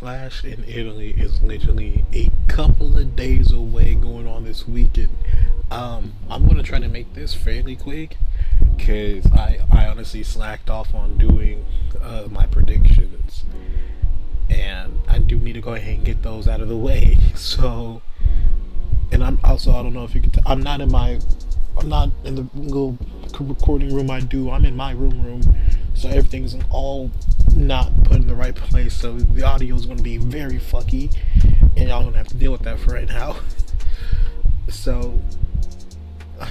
Clash in Italy is literally a couple of days away going on this weekend. I'm gonna try to make this fairly quick because I honestly slacked off on doing my predictions, and I do need to go ahead and get those out of the way. So, and I'm also, I don't know if you can I'm not in the little recording room I do. I'm in my room, so everything's all not put in the right place. So the audio is going to be very fucky, and y'all gonna have to deal with that for right now. so,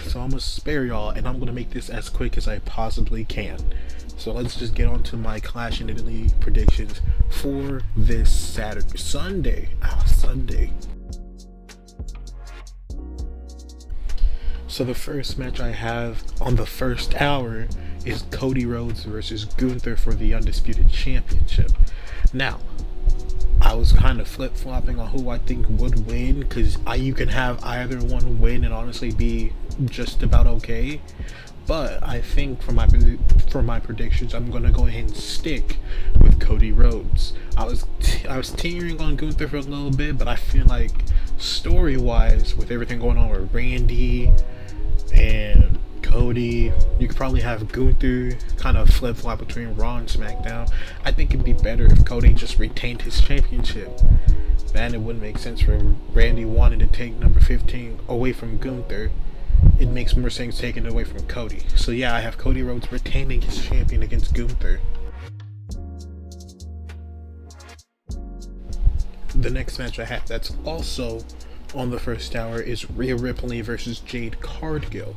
so I'm gonna spare y'all, and I'm gonna make this as quick as I possibly can. So let's just get on to my Clash in Italy predictions for this Sunday. Sunday. So the first match I have on the first hour is Cody Rhodes versus Gunther for the Undisputed Championship. Now, I was kind of flip-flopping on who I think would win, because you can have either one win and honestly be just about okay. But I think for my predictions, I'm gonna go ahead and stick with Cody Rhodes. I was teetering on Gunther for a little bit, but I feel like story-wise, with everything going on with Randy and Cody, you could probably have Gunther kind of flip-flop between Raw and SmackDown. I think it'd be better if Cody just retained his championship. Then it wouldn't make sense for Randy wanting to take number 15 away from Gunther. It makes more sense taking it away from Cody. So yeah, I have Cody Rhodes retaining his champion against Gunther. The next match I have that's also on the first hour is Rhea Ripley versus Jade Cargill.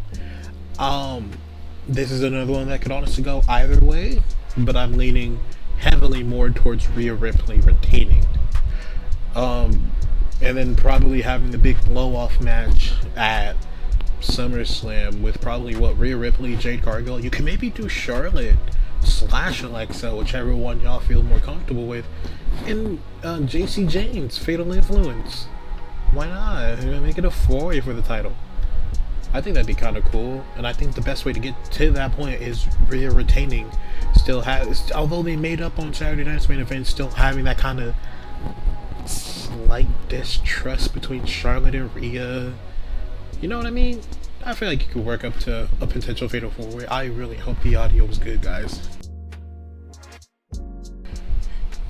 This is another one that could honestly go either way, but I'm leaning heavily more towards Rhea Ripley retaining. And then probably having the big blow-off match at SummerSlam with probably Rhea Ripley, Jade Cargill. You can maybe do Charlotte / Alexa, whichever one y'all feel more comfortable with, and JC James, Fatal Influence. Why not? Make it a 4-way for the title. I think that'd be kind of cool, and I think the best way to get to that point is Rhea retaining. Although they made up on Saturday night's main event, still having that kind of slight distrust between Charlotte and Rhea. You know what I mean? I feel like you could work up to a potential fatal 4-way. I really hope the audio was good, guys.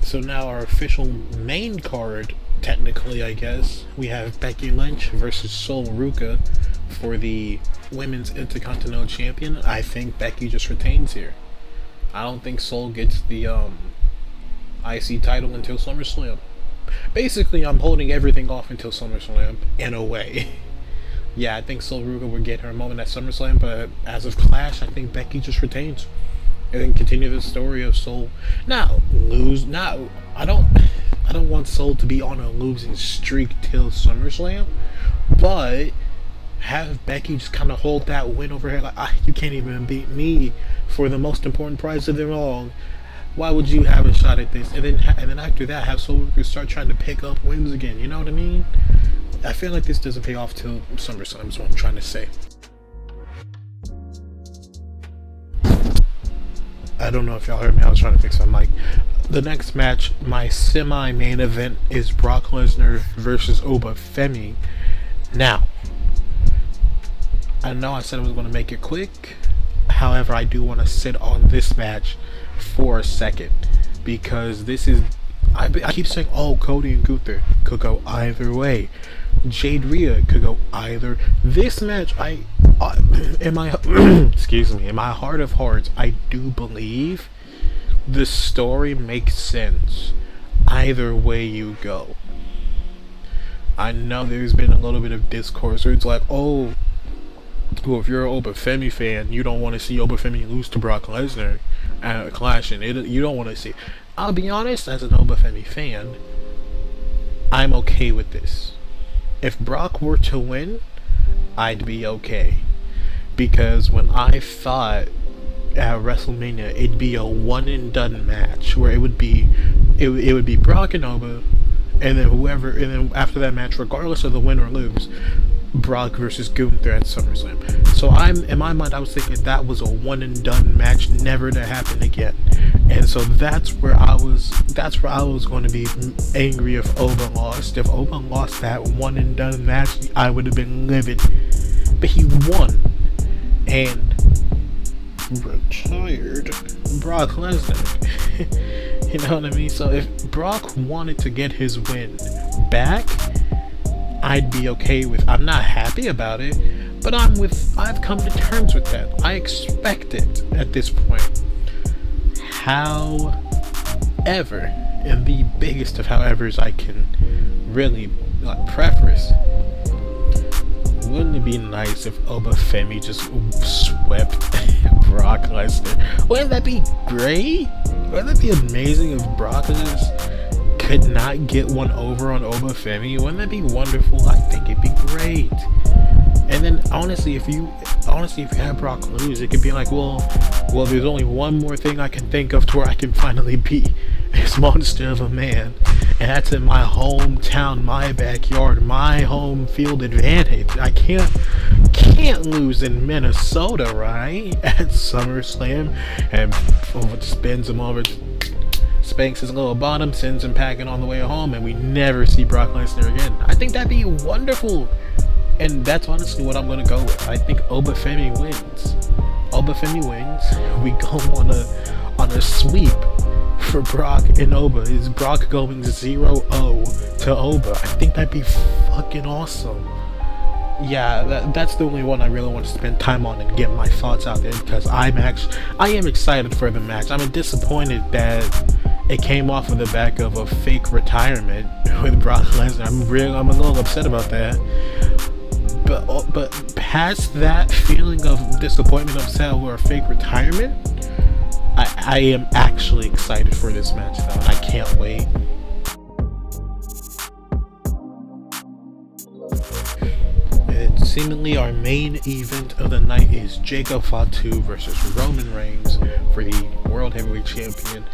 So now our official main card, technically I guess, we have Becky Lynch versus Sol Ruca for the Women's Intercontinental Champion. I think Becky just retains here. I don't think Sol gets the IC title until SummerSlam. Basically, I'm holding everything off until SummerSlam, in a way. Yeah, I think Sol Ruca would get her moment at SummerSlam, but as of Clash, I think Becky just retains. And then continue the story of Sol. I don't want Sol to be on a losing streak till SummerSlam, but have Becky just kind of hold that win over her, like, you can't even beat me for the most important prize of them all. Why would you have a shot at this? And then after that, have Sol Ruca start trying to pick up wins again. You know what I mean? I feel like this doesn't pay off till SummerSlam is what I'm trying to say. I don't know if y'all heard me, I was trying to fix my mic. The next match, my semi-main event, is Brock Lesnar versus Obafemi. Now, I know I said I was going to make it quick, however, I do want to sit on this match for a second, because this is, I keep saying, Cody and Gunther could go either way. Jade Rhea could go either. This match, in my in my heart of hearts, I do believe the story makes sense either way you go. I know there's been a little bit of discourse where it's like, well, if you're an Obafemi fan, you don't want to see Obafemi lose to Brock Lesnar at a Clash, and you don't want to see. I'll be honest, as an Obafemi fan, I'm okay with this. If Brock were to win, I'd be okay. Because when I thought at WrestleMania it'd be a one and done match where it would be Brock and Oba, and then after that match, regardless of the win or lose, Brock versus Gunther at SummerSlam. So in my mind, I was thinking that was a one and done match, never to happen again. And so that's where I was going to be angry if Oba lost. If Oba lost that one and done match, I would have been livid. But he won and retired Brock Lesnar. You know what I mean? So if Brock wanted to get his win back, I'd be okay with. I'm not happy about it, but I've come to terms with that. I expect it at this point. However, and the biggest of howevers I can really preface, wouldn't it be nice if Obafemi just swept Brock Lesnar? Wouldn't that be great? Wouldn't that be amazing if Brock just could not get one over on Obafemi? Wouldn't that be wonderful? I think it'd be great. And then honestly, if you have Brock lose, it could be like, well, there's only one more thing I can think of to where I can finally beat this monster of a man, and that's in my hometown, my backyard, my home field advantage. I can't lose in Minnesota, right? At SummerSlam, and spins him over, spanks his little bottom, sends him packing on the way home, and we never see Brock Lesnar again. I think that'd be wonderful. And that's honestly what I'm going to go with. I think Obafemi wins. Obafemi wins. We go on a sweep for Brock and Oba. Is Brock going 0-0 to Oba? I think that'd be fucking awesome. Yeah, that's the only one I really want to spend time on and get my thoughts out there, because I am excited for the match. I'm disappointed that it came off of the back of a fake retirement with Brock Lesnar. I'm a little upset about that. But past that feeling of disappointment, upset, or a fake retirement, I am actually excited for this match though, and I can't wait. And seemingly our main event of the night is Jacob Fatu versus Roman Reigns for the World Heavyweight Champion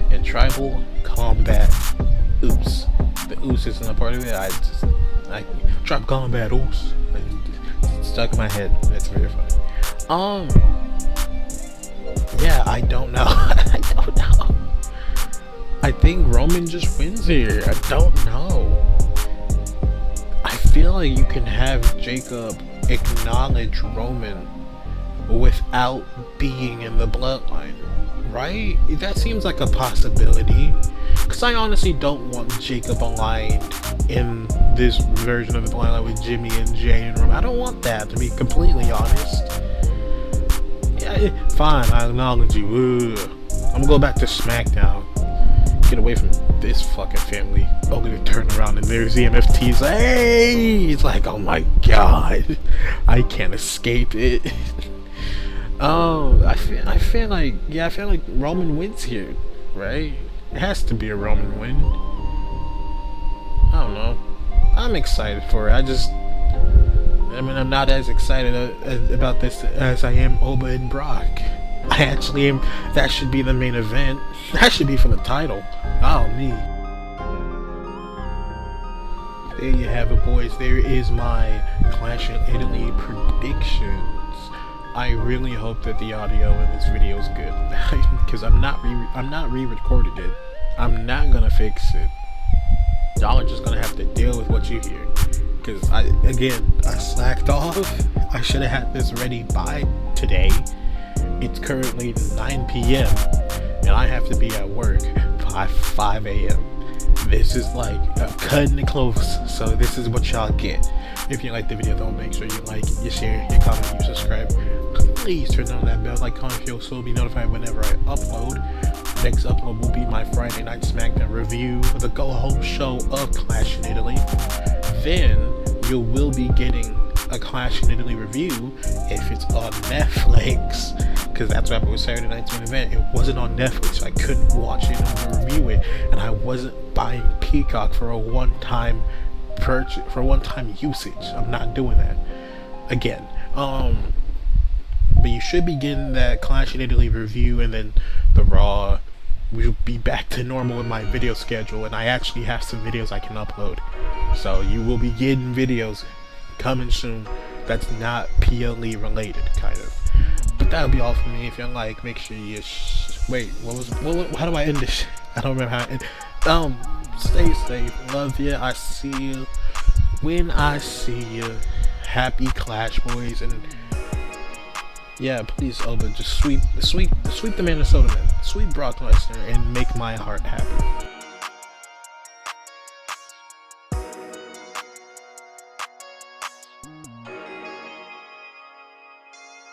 in Tribal Combat. Oops, the oops isn't a part of it. I Tribal Combat oops. Stuck in my head. That's very funny. Yeah, I don't know. I don't know. I think Roman just wins here. I don't know. I feel like you can have Jacob acknowledge Roman without being in the bloodline, right? That seems like a possibility. Because I honestly don't want Jacob aligned in this version of the bloodline with Jimmy and Jay and Roman. I don't want that, to be completely honest. Yeah, fine, I acknowledge you. I'm gonna go back to SmackDown. Get away from this fucking family. Only to turn around and there's the MFT's. Hey! It's like, oh my god. I can't escape it. I feel like Roman wins here, right? It has to be a Roman win. I don't know. I'm excited for it. I'm not as excited about this as I am Oba and Brock. I actually am. That should be the main event. That should be for the title. Oh, me. There you have it, boys. There is my Clash in Italy predictions. I really hope that the audio in this video is good, because I'm not re-recorded it. I'm not gonna fix it. Y'all are just gonna have to deal with what you hear, because I slacked off. I should have had this ready by today. It's currently 9 p.m. and I have to be at work by 5 a.m. This is like cutting it close, so this is what y'all get. If you like the video, though, make sure you like, you share, you comment, you subscribe. Please turn on that bell icon if you'll so be notified whenever I upload. Next upload will be my Friday Night SmackDown review, the go-home show of Clash in Italy. Then you will be getting a Clash in Italy review if it's on Netflix, because that's what happened with Saturday night's main event. It wasn't on Netflix, so I couldn't watch it or review it, and I wasn't buying Peacock for a one-time purchase, for one-time usage. I'm not doing that again. But you should be getting that Clash in Italy review, and then the Raw. We'll be back to normal with my video schedule, and I actually have some videos I can upload. So you will be getting videos coming soon that's not PLE related, kind of. But that'll be all for me. If you like, make sure you Wait, how do I end this? I don't remember how. Stay safe. Love you. I see you when I see you. Happy Clash Boys, and yeah, please, Oba, just sweep the Minnesota man, sweep Brock Lesnar, and make my heart happy.